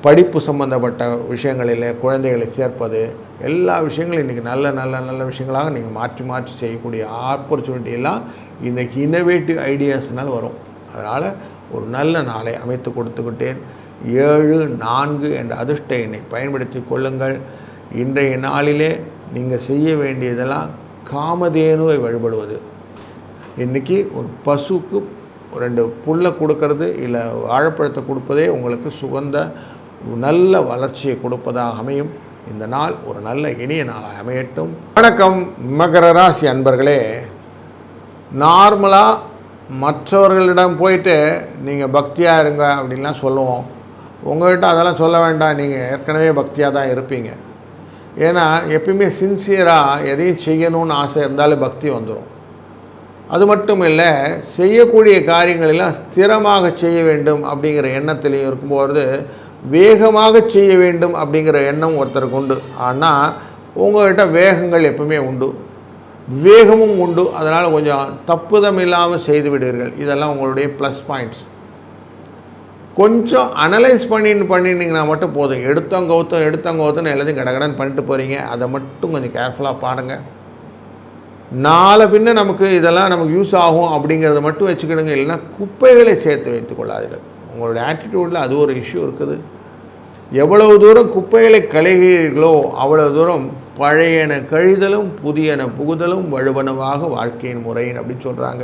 படிப்பு சம்பந்தப்பட்ட விஷயங்களில் குழந்தைகளை சேர்ப்பது, எல்லா விஷயங்களும் இன்றைக்கி நல்ல நல்ல நல்ல விஷயங்களாக நீங்கள் மாற்றி மாற்றி செய்யக்கூடிய ஆப்பர்ச்சுனிட்டியெல்லாம் இந்த இன்னோவேட்டிவ் ஐடியாஸ்னால் வரும். அதனால் ஒரு நல்ல நாளை அமைத்து கொடுத்துக்கிட்டேன். 7-4 என்ற அதிர்ஷ்ட எண்ணை பயன்படுத்தி கொள்ளுங்கள். இன்றைய நாளிலே நீங்கள் செய்ய வேண்டியதெல்லாம் காமதேனுவை வழிபடுவது. இன்றைக்கி ஒரு பசுக்கு 2 புல்லை கொடுக்கறது இல்லை வாழைப்பழத்தை கொடுப்பதே உங்களுக்கு சுகந்த நல்ல வளர்ச்சியை கொடுப்பதாக அமையும். இந்த நாள் ஒரு நல்ல இனிய நாளாக அமையட்டும். வணக்கம் மகர ராசி அன்பர்களே. நார்மலாக மற்றவர்களிடம் போயிட்டு நீங்கள் பக்தியாக இருங்க அப்படின்லாம் சொல்லுவோம். உங்கள்கிட்ட அதெல்லாம் சொல்ல வேண்டாம், நீங்கள் ஏற்கனவே பக்தியாக தான் இருப்பீங்க. ஏன்னா எப்பயுமே சின்சியராக எதையும் செய்யணும்னு ஆசை இருந்தாலும் பக்தி வந்துடும். அது மட்டும் இல்லை, செய்யக்கூடிய காரியங்களெல்லாம் ஸ்திரமாக செய்ய வேண்டும் அப்படிங்கிற எண்ணத்திலையும் இருக்கும்போது வேகமாக செய்ய வேண்டும் அப்படிங்கிற எண்ணம் ஒருத்தருக்கு உண்டு. ஆனால் உங்கள்கிட்ட வேகங்கள் எப்பவுமே உண்டு, வேகமும் உண்டு. அதனால் கொஞ்சம் தப்புதம் இல்லாமல் செய்து விடுவீர்கள். இதெல்லாம் உங்களுடைய ப்ளஸ் பாயிண்ட்ஸ். கொஞ்சம் அனலைஸ் பண்ணிட்டீங்கன்னா மட்டும் போதும். எடுத்தங்கவுத்தம் எல்லாத்தையும் கடகடன்னு பண்ணிட்டு போகிறீங்க. அதை மட்டும் கொஞ்சம் கேர்ஃபுல்லாக பாருங்கள். நாளை பின்ன நமக்கு இதெல்லாம் நமக்கு யூஸ் ஆகும் அப்படிங்கிறத மட்டும் வச்சுக்கிடுங்க. இல்லைன்னா குப்பைகளை சேர்த்து வைத்து கொள்ளாதீர்கள். உங்களுடைய ஆட்டிடியூடில் அது ஒரு இஷ்யூ இருக்குது. எவ்வளவு தூரம் குப்பைகளை களைகிறீர்களோ அவ்வளோ தூரம் பழையன கழிதலும் புதியன புகுதலும் வலுவனவாக வாழ்க்கையின் முறையின் அப்படின்னு சொல்கிறாங்க.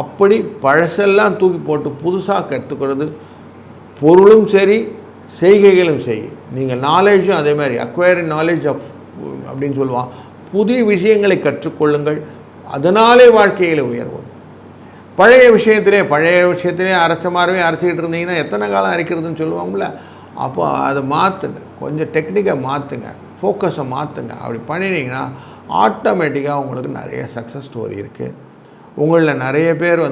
அப்படி பழசெல்லாம் தூக்கி போட்டு புதுசாக கற்றுக்கிறது. பொருளும் சரி, செய்கைகளும் சரி. நீங்கள் நாலேஜும் அதே மாதிரி அக்வயரிங் நாலேஜ் ஆஃப் அப்படின்னு சொல்லுவான். புதிய விஷயங்களை கற்றுக்கொள்ளுங்கள். அதனாலே வாழ்க்கையில் உயர்வும். பழைய விஷயத்திலே அரைச்ச மாதிரியே அரைச்சிக்கிட்டு இருந்தீங்கன்னா எத்தனை காலம் அரைக்கிறதுன்னு சொல்லுவாங்களே. அப்போ அதை மாற்றுங்க, கொஞ்சம் டெக்னிக்கை மாற்றுங்க, ஃபோக்கஸை மாற்றுங்க. அப்படி பண்ணினீங்கன்னா ஆட்டோமேட்டிக்காக உங்களுக்கு நிறைய சக்ஸஸ் ஸ்டோரி இருக்குது. உங்களில் நிறைய பேர்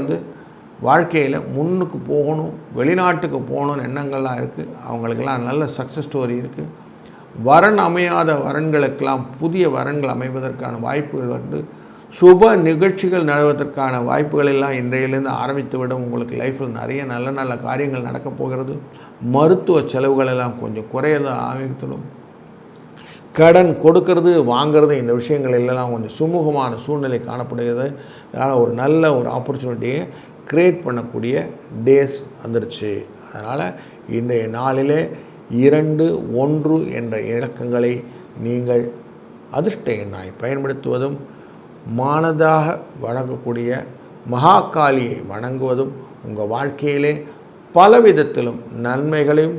வாழ்க்கையில் முன்னுக்கு போகணும், வெளிநாட்டுக்கு போகணுன்னு எண்ணங்கள்லாம் இருக்குது. அவங்களுக்கெல்லாம் நல்ல சக்ஸஸ் ஸ்டோரி இருக்குது. வரன் அமையாத வரன்களுக்கெல்லாம் புதிய வரன்கள் அமைவதற்கான வாய்ப்புகள் சுப நிகழ்ச்சிகள் நடவதற்கான வாய்ப்புகள் எல்லாம் இன்றையிலேருந்து ஆரம்பித்துவிடும். உங்களுக்கு லைஃப்பில் நிறைய நல்ல நல்ல காரியங்கள் நடக்கப் போகிறது. மருத்துவ செலவுகள் எல்லாம் கொஞ்சம் குறையத ஆரம்பித்துடும். கடன் கொடுக்கறது வாங்கிறது இந்த விஷயங்கள் எல்லாம் கொஞ்சம் சுமூகமான சூழ்நிலை காணப்படுகிறது. அதனால் ஒரு நல்ல ஒரு ஆப்பர்ச்சுனிட்டியை க்ரியேட் பண்ணக்கூடிய டேஸ் வந்துடுச்சு. அதனால் இன்றைய நாளிலே 2, 1 என்ற இலக்கங்களை நீங்கள் அதிர்ஷ்ட எண்ணாய் பயன்படுத்துவதும், மானதாக வணங்கக்கூடிய மகாகாளியை வணங்குவதும் உங்கள் வாழ்க்கையிலே பலவிதத்திலும் நன்மைகளையும்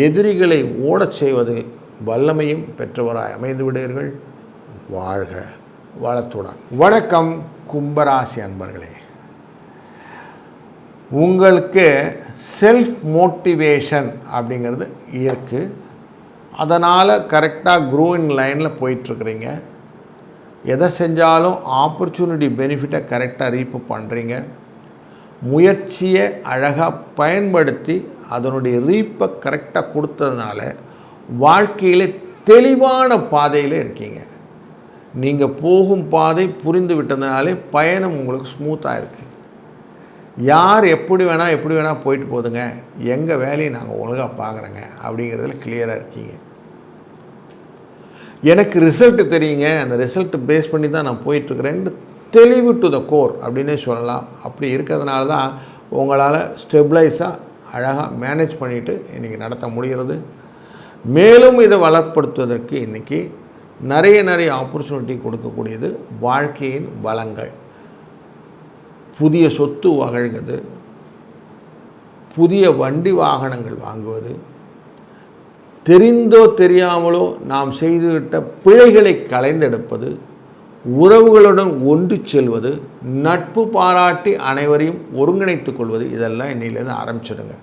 எதிரிகளை ஓடச் செய்வதில் வல்லமையும் பெற்றவராய் அமைந்து விடுவீர்கள். வாழ்க வளத்துடன். வணக்கம் கும்பராசி அன்பர்களே. உங்களுக்கு செல்ஃப் மோட்டிவேஷன் அப்படிங்கிறது இருக்குது. அதனால் கரெக்டாக க்ரோயிங் லைனில் போயிட்டுருக்குறீங்க. எதை செஞ்சாலும் ஆப்பர்ச்சுனிட்டி பெனிஃபிட்டை கரெக்டாக ரீப் பண்ணுறீங்க. முயற்சியை அழகாக பயன்படுத்தி அதனுடைய ரீப்பை கரெக்டாக கொடுத்ததுனால வாழ்க்கையில் தெளிவான பாதையில் இருக்கீங்க. நீங்கள் போகும் பாதை புரிந்து விட்டதுனாலே பயணம் உங்களுக்கு ஸ்மூத்தாக இருக்குது. யார் எப்படி வேணால் போயிட்டு போதுங்க, எங்கள் வேலையை நாங்கள் ஒழுங்காக பார்க்குறோங்க அப்படிங்கிறதுல கிளியராக இருக்கீங்க. எனக்கு ரிசல்ட்டு தெரியுங்க, அந்த ரிசல்ட்டு பேஸ் பண்ணி தான் நான் போயிட்டுருக்கிறேன், தெளிவு டு த கோர் அப்படின்னே சொல்லலாம். அப்படி இருக்கிறதுனால தான் உங்களால் ஸ்டெபிளைஸாக அழகாக மேனேஜ் பண்ணிவிட்டு இன்றைக்கி நடத்த முடிகிறது. மேலும் இதை வளப்படுத்துவதற்கு இன்றைக்கி நிறைய ஆப்பர்ச்சுனிட்டி கொடுக்கக்கூடியது வாழ்க்கையின் வளங்கள். புதிய சொத்து வகழ்வது, புதிய வண்டி வாகனங்கள் வாங்குவது, தெரிந்தோ தெரியாமலோ நாம் செய்துவிட்ட பிழைகளை களைந்தெடுப்பது, உறவுகளுடன் ஒன்று செல்வது, நட்பு பாராட்டி அனைவரையும் ஒருங்கிணைத்து கொள்வது, இதெல்லாம் இன்னிலேருந்து ஆரம்பிச்சிடுங்க.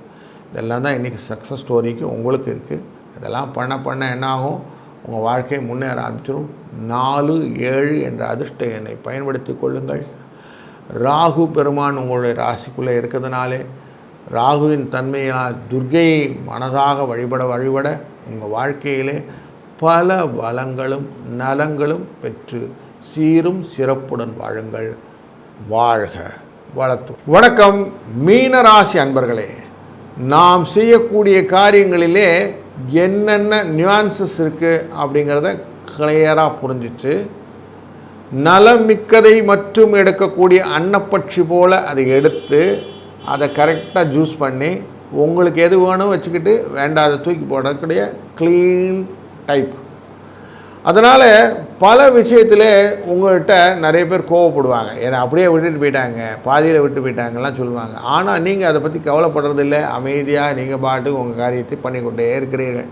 இதெல்லாம் தான் இன்றைக்கி சக்ஸஸ் ஸ்டோரிக்கு உங்களுக்கு இருக்குது. இதெல்லாம் பண்ண என்ன ஆகும், உங்கள் வாழ்க்கை முன்னேற ஆரம்பிச்சிடும். 4, 7 என்ற அதிர்ஷ்ட எண்ணை பயன்படுத்தி கொள்ளுங்கள். ராகு பெருமான் உங்களுடைய ராசிக்குள்ளே இருக்கிறதுனாலே ராகுவின் தன்மையினால் துர்க்கையை மனதாக வழிபட உங்கள் வாழ்க்கையிலே பல வளங்களும் நலங்களும் பெற்று சீரும் சிறப்புடன் வாழுங்கள். வாழ்க வளத்து. வணக்கம் மீனராசி அன்பர்களே. நாம் செய்யக்கூடிய காரியங்களிலே என்னென்ன நியூயான்சஸ் இருக்குது அப்படிங்கிறத கிளியராக புரிஞ்சிச்சு, நலமிக்கதை மட்டும் எடுக்கக்கூடிய அன்னப்பட்சி போல் அதை எடுத்து அதை கரெக்டாக ஜூஸ் பண்ணி உங்களுக்கு எது வேணும் வச்சுக்கிட்டு வேண்டாத தூக்கி போடக்கூடிய க்ளீன் டைப். அதனால் பல விஷயத்தில் உங்கள்கிட்ட நிறைய பேர் கோவப்படுவாங்க, ஏன்னா அப்படியே விட்டுட்டு போயிட்டாங்க, பாதியில் விட்டு போயிட்டாங்கலாம் சொல்லுவாங்க. ஆனால் நீங்கள் அதை பற்றி கவலைப்படுறதில்லை. அமைதியாக நீங்கள் பாட்டுக்கு உங்கள் காரியத்தை பண்ணிக்கொண்டே இருக்கிறீர்கள்.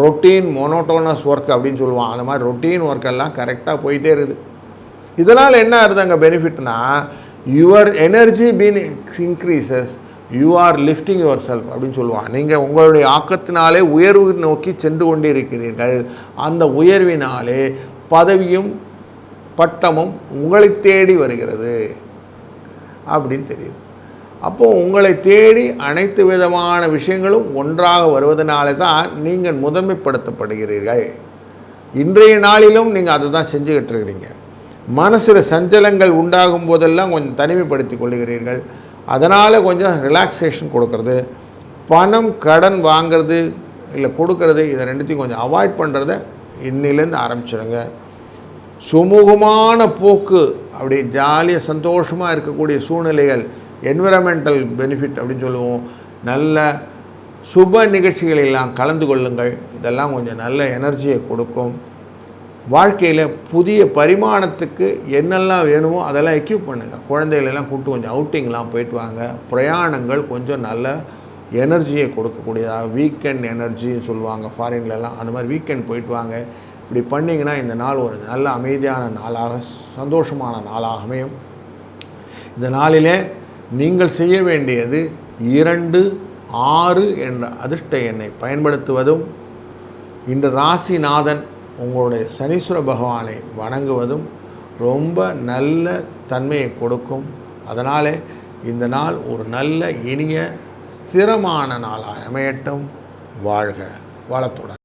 ரொட்டீன் மோனோட்டோனஸ் ஒர்க் அப்படின்னு சொல்லுவாங்க. அந்த மாதிரி ரொட்டீன் ஒர்க்கெல்லாம் கரெக்டாக போயிட்டே இருக்குது. இதனால் என்ன ஆகுது அங்கே பெனிஃபிட்னா, your energy been increases, you are lifting yourself அப்படின்னு சொல்லுவாங்க. நீங்கள் உங்களுடைய ஆக்கத்தினாலே உயர்வு நோக்கி சென்று கொண்டே இருக்கிறீர்கள். அந்த உயர்வினாலே பதவியும் பட்டமும் உங்களை தேடி வருகிறது அப்படின்னு தெரியுது. அப்போது உங்களை தேடி அனைத்து விதமான விஷயங்களும் ஒன்றாக வருவதனால தான் நீங்கள் முதன்மைப்படுத்தப்படுகிறீர்கள். இன்றைய நாளிலும் நீங்கள் அதை தான் செஞ்சுக்கிட்டு இருக்கிறீங்க. மனசில் சஞ்சலங்கள் உண்டாகும் போதெல்லாம் கொஞ்சம் தனிமைப்படுத்தி கொள்ளுகிறீர்கள். அதனால் கொஞ்சம் ரிலாக்ஸேஷன் கொடுக்கறது, பணம் கடன் வாங்கிறது இல்லை கொடுக்கறது, இதை ரெண்டுத்தையும் கொஞ்சம் அவாய்ட் பண்ணுறத இன்னிலேருந்து ஆரம்பிச்சிடுங்க. சுமூகமான போக்கு, அப்படி ஜாலியாக சந்தோஷமாக இருக்கக்கூடிய சூழ்நிலைகள், என்விரான்மெண்டல் பெனிஃபிட் அப்படின்னு சொல்லுவோம், நல்ல சுப நிகழ்ச்சிகளெல்லாம் கலந்து கொள்ளுங்கள். இதெல்லாம் கொஞ்சம் நல்ல எனர்ஜியை கொடுக்கும். வாழ்க்கையில் புதிய பரிமாணத்துக்கு என்னெல்லாம் வேணுமோ அதெல்லாம் எக்யூப் பண்ணுங்கள். குழந்தைகளெல்லாம் கூப்பிட்டு கொஞ்சம் அவுட்டிங்லாம் போயிட்டு வாங்க. பிரயாணங்கள் கொஞ்சம் நல்ல எனர்ஜியை கொடுக்கக்கூடியதாக, வீக்கெண்ட் எனர்ஜின்னு சொல்லுவாங்க ஃபாரின்லலாம், அந்த மாதிரி வீக்கெண்ட் போயிட்டு வாங்க. இப்படி பண்ணிங்கன்னா இந்த நாள் ஒரு நல்ல அமைதியான நாளாக, சந்தோஷமான நாளாக அமையும். இந்த நாளிலே நீங்கள் செய்ய வேண்டியது 2, 6 என்ற அதிர்ஷ்ட எண்ணை பயன்படுத்துவதும், இன்று ராசிநாதன் உங்களுடைய சனீஸ்வர பகவானை வணங்குவதும் ரொம்ப நல்ல தன்மையை கொடுக்கும். அதனால் இந்த நாள் ஒரு நல்ல இனிய ஸ்திரமான நாளாக அமையட்டும். வாழ்க வளத்துடன்.